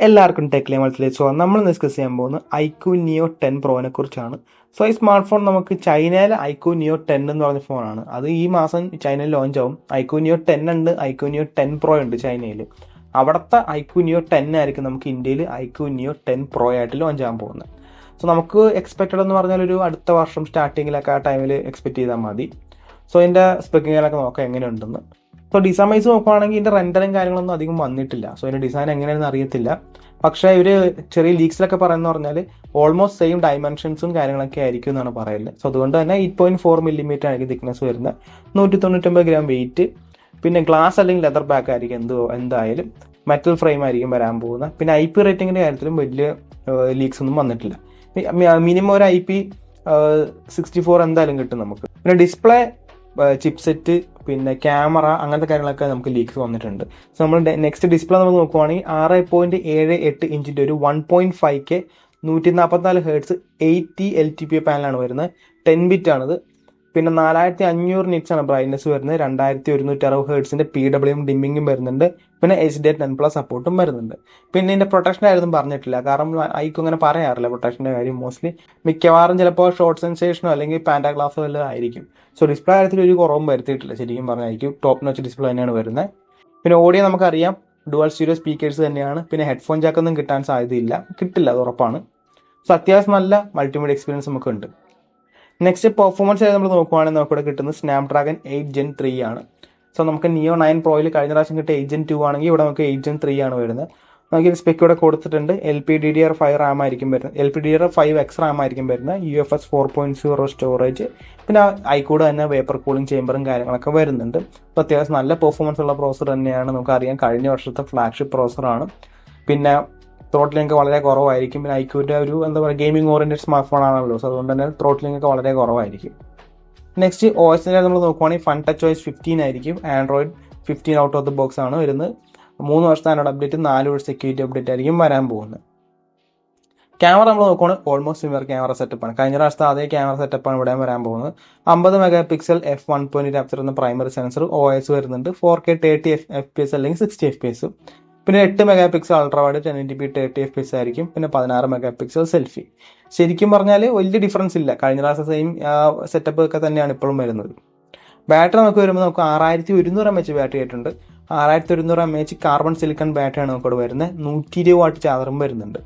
എല്ലാവർക്കും ടെക്ലി മലത്തിലേക്ക് പോകാം. നമ്മൾ ഡിസ്കസ് ചെയ്യാൻ പോകുന്നത് ഐക്യു നിയോ 10 പ്രോനെ കുറിച്ചാണ്. സോ ഈ സ്മാർട്ട് ഫോൺ നമുക്ക് ചൈനയിലെ ഐക്യു നിയോ 10 എന്ന് പറഞ്ഞ ഫോണാണ്. അത് ഈ മാസം ചൈനയിൽ ലോഞ്ച് ആവും. ഐക്യു നിയോ 10 ഉണ്ട്, ഐക്യു നിയോ 10 പ്രോ ഉണ്ട് ചൈനയിൽ. അവിടുത്തെ ഐക്യു നിയോ 10 ആയിരിക്കും നമുക്ക് ഇന്ത്യയിൽ ഐക്യു നിയോ 10 പ്രോ ആയിട്ട് ലോഞ്ച് ആകാൻ പോകുന്നത്. സോ നമുക്ക് എക്സ്പെക്റ്റഡ് എന്ന് പറഞ്ഞാൽ ഒരു അടുത്ത വർഷം സ്റ്റാർട്ടിങ്ങിലൊക്കെ ആ ടൈമിൽ എക്സ്പെക്ട് ചെയ്താൽ മതി. സോ ഇതിൻ്റെ സ്പെക്കിങ്ങിലൊക്കെ നോക്കാം എങ്ങനെയുണ്ടെന്ന്. സോ ഡിസൈൻ വൈസ് നോക്കുകയാണെങ്കിൽ ഇതിൻ്റെ റെൻഡറും കാര്യങ്ങളൊന്നും അധികം വന്നിട്ടില്ല. സോ ഇതിൻ്റെ ഡിസൈൻ എങ്ങനെയാണെന്ന് അറിയത്തില്ല. പക്ഷേ ഇവർ ചെറിയ ലീക്സിലൊക്കെ പറയുന്നത് പറഞ്ഞാൽ ഓൾമോസ്റ്റ് സെയിം ഡയമെൻഷൻസും കാര്യങ്ങളൊക്കെ ആയിരിക്കും എന്നാണ് പറയുന്നത്. സോ അതുകൊണ്ട് തന്നെ 8.4 mm ആയിരിക്കും തിക്നെസ് വരുന്നത്, 199 ഗ്രാം വെയിറ്റ്. പിന്നെ ഗ്ലാസ് അല്ലെങ്കിൽ ലെതർ ബാക്ക് ആയിരിക്കും എന്തായാലും. മെറ്റൽ ഫ്രെയിം ആയിരിക്കും വരാൻ പോകുന്നത്. പിന്നെ IP റേറ്റിങ്ങിൻ്റെ കാര്യത്തിലും വലിയ ലീക്സ് ഒന്നും വന്നിട്ടില്ല. മിനിമം ഒരു IP64 എന്തായാലും കിട്ടും നമുക്ക്. പിന്നെ ഡിസ്പ്ലേ, ചിപ്സെറ്റ്, പിന്നെ ക്യാമറ, അങ്ങനത്തെ കാര്യങ്ങളൊക്കെ നമുക്ക് ലീക്സ് വന്നിട്ടുണ്ട്. സോ നമ്മൾ നെക്സ്റ്റ് ഡിസ്പ്ലേ നമ്മൾ നോക്കുവാണെങ്കിൽ 6.78 ഇഞ്ചിൻ്റെ ഒരു 1.5K 144 Hz 80 LTPA പാനലാണ് വരുന്നത്. 10 ബിറ്റ് ആണിത്. പിന്നെ 4500 നിറ്റ്സ് ആണ് ബ്രൈറ്റ്നസ് വരുന്നത്. 2160 Hz PWM ഡിമ്മിങ്ങും വരുന്നുണ്ട്. പിന്നെ HDR10+ സപ്പോർട്ടും വരുന്നുണ്ട്. പിന്നെ ഇതിൻ്റെ പ്രൊട്ടക്ഷൻ ആയിരുന്നു പറഞ്ഞിട്ടില്ല, കാരണം ഐക്യു അങ്ങനെ പറയാറില്ല പ്രൊട്ടക്ഷൻ്റെ കാര്യം. മോസ്റ്റ്ലി മിക്കവാറും ചിലപ്പോൾ ഷോർട്ട് സെൻസേഷനോ അല്ലെങ്കിൽ പാൻറ്റാഗ്ലാസോ വല്ലതും ആയിരിക്കും. സോ ഡിസ്പ്ലേ കാര്യത്തിൽ ഒരു കുറവും വരുത്തിയിട്ടില്ല ശരിക്കും പറഞ്ഞായിരിക്കും. ടോപ്പ് നോച്ച് ഡിസ്പ്ലേ തന്നെയാണ് വരുന്നത്. പിന്നെ ഓഡിയോ നമുക്കറിയാം ഡുവൽ സ്റ്റീരിയോ സ്പീക്കേഴ്സ് തന്നെയാണ്. പിന്നെ ഹെഡ്ഫോൺ ജാക്കൊന്നും കിട്ടാൻ സാധ്യതയില്ല, കിട്ടില്ല, അത് ഉറപ്പാണ്. സോ അത്യാവശ്യം നല്ല മൾട്ടിമീഡിയ എക്സ്പീരിയൻസ് നമുക്ക് ഉണ്ട്. നെക്സ്റ്റ് പെർഫോമൻസ് ആയി നമ്മൾ നോക്കുവാണെങ്കിൽ നമുക്കിവിടെ കിട്ടുന്നത് സ്നാപ്ഡ്രാഗൺ 8 Gen 3 ആണ്. സോ നമുക്ക് നിയോ 9 പ്രോയിൽ കഴിഞ്ഞ പ്രാവശ്യം കിട്ടിയ 8 Gen 2 ആണെങ്കിൽ ഇവിടെ നമുക്ക് 8 Gen 3 ആണ് വരുന്നത്. നമുക്ക് ഇത് സ്പെക്ക് ഇവിടെ കൊടുത്തിട്ടുണ്ട്. LPDDR5 റാം ആയിരിക്കും വരുന്നത്, LPDDR5X റാം ആയിരിക്കും വരുന്നത്. UFS 4.0 storage. പിന്നെ ഐക്യൂടെ തന്നെ വേപ്പർ കൂളിംഗ് ചേമ്പറും കാര്യങ്ങളൊക്കെ വരുന്നുണ്ട്. അപ്പോൾ അത്യാവശ്യം നല്ല പെർഫോമൻസ് ഉള്ള പ്രോസർ തന്നെയാണ്. നമുക്കറിയാം കഴിഞ്ഞ വർഷത്തെ ഫ്ലാഗ്ഷിപ്പ് പ്രോസറാണ്. പിന്നെ ത്രോട്ട്ലിംഗ് വളരെ കുറവായിരിക്കും. പിന്നെ ഐക്യൂൻ്റെ ഒരു എന്താ പറയുക ഗെയിമിംഗ് ഓറിയൻറ്റഡ് സ്മാർട്ട് ഫോൺ ആണല്ലോ. സോ അതുകൊണ്ട് തന്നെ ത്രോട്ട്ലിംഗ് ഒക്കെ വളരെ കുറവായിരിക്കും. നെക്സ്റ്റ് OSൻ്റെ നമ്മൾ നോക്കുവാണെങ്കിൽ ഫൺ ടച്ച് OS 15 ആയിരിക്കും. Android 15 out of the box ആണ് വരുന്നത്. 3 വർഷത്തെ ആൻഡ്രോയിഡ് അപ്ഡേറ്റ്, 4 വർഷം സെക്യൂരിറ്റി അപ്ഡേറ്റ് ആയിരിക്കും വരാൻ പോകുന്നത്. ക്യാമറ നമ്മൾ നോക്കുകയാണെങ്കിൽ ഓൾമോസ്റ്റ് സിമിലർ ക്യാമറ സെറ്റപ്പാണ്. കഴിഞ്ഞ പ്രാവശ്യത്തെ അതേ ക്യാമറ സെറ്റപ്പാണ് ഇവിടെ വരാൻ പോകുന്നത്. 50 MP f1.8 അപ്ചർ എന്ന പ്രൈമറി സെൻസർ, OS വരുന്നുണ്ട്. 4K 30 FPS അല്ലെങ്കിൽ 60 FPS. പിന്നെ 8 MP ultra wide 1080p 30 FPS ആയിരിക്കും. പിന്നെ 16 MP സെൽഫി. ശരിക്കും പറഞ്ഞാൽ വലിയ ഡിഫറൻസ് ഇല്ല, കഴിഞ്ഞ പ്രാവശ്യം സെയിം സെറ്റപ്പ് ഒക്കെ തന്നെയാണ് ഇപ്പോഴും വരുന്നത്. ബാറ്ററി നമുക്ക് വരുമ്പോൾ നമുക്ക് 6100 mAh ബാറ്ററി ആയിട്ടുണ്ട്. 6100 mAh കാർബൺ സിലിക്കൺ ബാറ്ററിയാണ് നമുക്കിവിടെ വരുന്നത്. 120 വാട്ട് ചാർജറും വരുന്നുണ്ട്.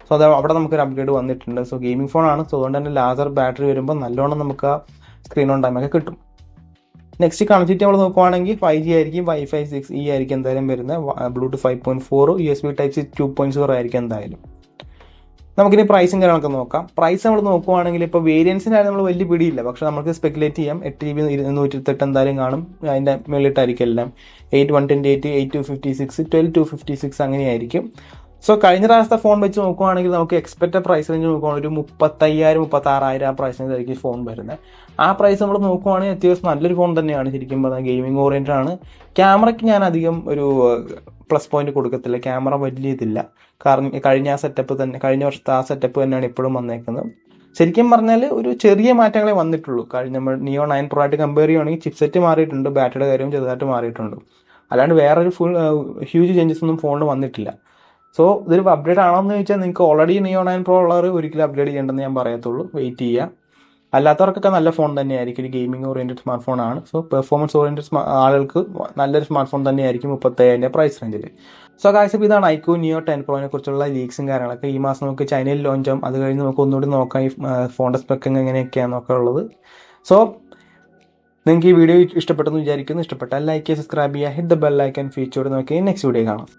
സോ അത് അവിടെ നമുക്കൊരു അപ്ഗ്രേഡ് വന്നിട്ടുണ്ട്. സോ ഗെയിമിംഗ് ഫോണാണ്. സോ അതുകൊണ്ട് തന്നെ ലാസർ ബാറ്ററി വരുമ്പോൾ നല്ലോണം നമുക്ക് ആ സ്ക്രീൻ ഓൺ ടൈമൊക്കെ കിട്ടും. നെക്സ്റ്റ് കണക്ടിവിറ്റി നമ്മൾ നോക്കുവാണെങ്കിൽ 5G ആയിരിക്കും, Wi-Fi 6E ആയിരിക്കും എന്തായാലും വരുന്നത്. Bluetooth 5.4, USB Type-C 2.0 ആയിരിക്കും എന്തായാലും. നമുക്കിനി പ്രൈസും കാര്യങ്ങളൊക്കെ നോക്കാം. പ്രൈസ് നമ്മൾ നോക്കുവാണെങ്കിൽ ഇപ്പോൾ വേരിയൻസിനായാലും നമ്മൾ വലിയ പിടിയില്ല, പക്ഷെ നമുക്ക് സ്പെക്കുലേറ്റ് ചെയ്യാം. 8GB 128 എന്തായാലും കാണും. അതിൻ്റെ മുകളിലിട്ടായിരിക്കും എല്ലാം. 8 128, 8 256, 12 256 അങ്ങനെയായിരിക്കും. സോ കഴിഞ്ഞ പ്രാവശ്യത്തെ ഫോൺ വെച്ച് നോക്കുവാണെങ്കിൽ നമുക്ക് എക്സ്പെക്റ്റഡ് പ്രൈസ് റേഞ്ച് നോക്കുവാണെങ്കിൽ ഒരു 35,000 36,000 ആ പ്രൈസ് റേഞ്ചായിരിക്കും ഫോൺ വരുന്നത്. ആ പ്രൈസ് നമ്മൾ നോക്കുവാണെങ്കിൽ അത്യാവശ്യം നല്ലൊരു ഫോൺ തന്നെയാണ് ശരിക്കും പറഞ്ഞാൽ. ഗെയിമിംഗ് ഓറിയൻറ്റഡ് ആണ്. ക്യാമറയ്ക്ക് ഞാൻ അധികം ഒരു പ്ലസ് പോയിന്റ് കൊടുക്കത്തില്ല. ക്യാമറ വലിയ ഇതില്ല, കാരണം കഴിഞ്ഞ വർഷത്തെ ആ സെറ്റപ്പ് തന്നെയാണ് ഇപ്പോഴും വന്നേക്കുന്നത്. ശരിക്കും പറഞ്ഞാൽ ഒരു ചെറിയ മാറ്റങ്ങളെ വന്നിട്ടുള്ളൂ. നമ്മൾ നിയോ 9 പ്രോ ആയിട്ട് കമ്പയർ ചെയ്യുകയാണെങ്കിൽ ചിപ്സെറ്റ് മാറിയിട്ടുണ്ട്, ബാറ്ററിയുടെ കാര്യം ചെറുതായിട്ട് മാറിയിട്ടുണ്ട്. അല്ലാണ്ട് വേറൊരു ഹ്യൂജ് ചേഞ്ചസ് ഒന്നും ഫോണിൽ വന്നിട്ടില്ല. സോ ഇതൊരു അപ്ഗ്രേഡ് ആണോ എന്ന് ചോദിച്ചാൽ നിങ്ങൾക്ക് ഓൾറെഡി നിയോ 9 പ്രോ ഉള്ളവർ ഒരിക്കലും അപ്ഗ്രേഡ് ചെയ്യേണ്ടെന്ന് ഞാൻ പറയത്തുള്ളൂ. വെയിറ്റ് ചെയ്യുക. അല്ലാത്തവർക്കൊക്കെ നല്ല ഫോൺ തന്നെയായിരിക്കും. ഒരു ഗെയിമിംഗ് ഓറിയൻറ്റഡ് സ്മാർട്ട് ഫോൺ ആണ്. സോ പെർഫോമൻസ് ഓറിയൻറ്റഡ് ആളുകൾക്ക് നല്ലൊരു സ്മാർട്ട് ഫോൺ തന്നെയായിരിക്കും 35,000 പ്രൈസ് റേഞ്ചിൽ. സോ ഗൈസ്, ഇതാണ് ഐക്യു നിയോ 10 പ്രോനെ കുറിച്ചുള്ള ലീക്സും കാര്യങ്ങളൊക്കെ. ഈ മാസം നമുക്ക് ചൈനയിൽ ലോഞ്ച് ആവും. അത് കഴിഞ്ഞ് നമുക്ക് ഒന്നുകൂടി നോക്കാം ഈ ഫോണിൻ്റെ സ്പെക്കിങ് എങ്ങനെയൊക്കെയാണെന്നൊക്കെ ഉള്ളത്. സോ നിങ്ങൾക്ക് ഈ വീഡിയോ ഇഷ്ടപ്പെട്ടെന്ന് വിചാരിക്കുന്നു. ഇഷ്ടപ്പെട്ടാൽ ലൈക്ക് ചെയ്യുക, സബ്സ്ക്രൈബ് ചെയ്യുക, hit the bell icon feature നോക്കി നെക്സ്റ്റ് വീഡിയോ കാണാം.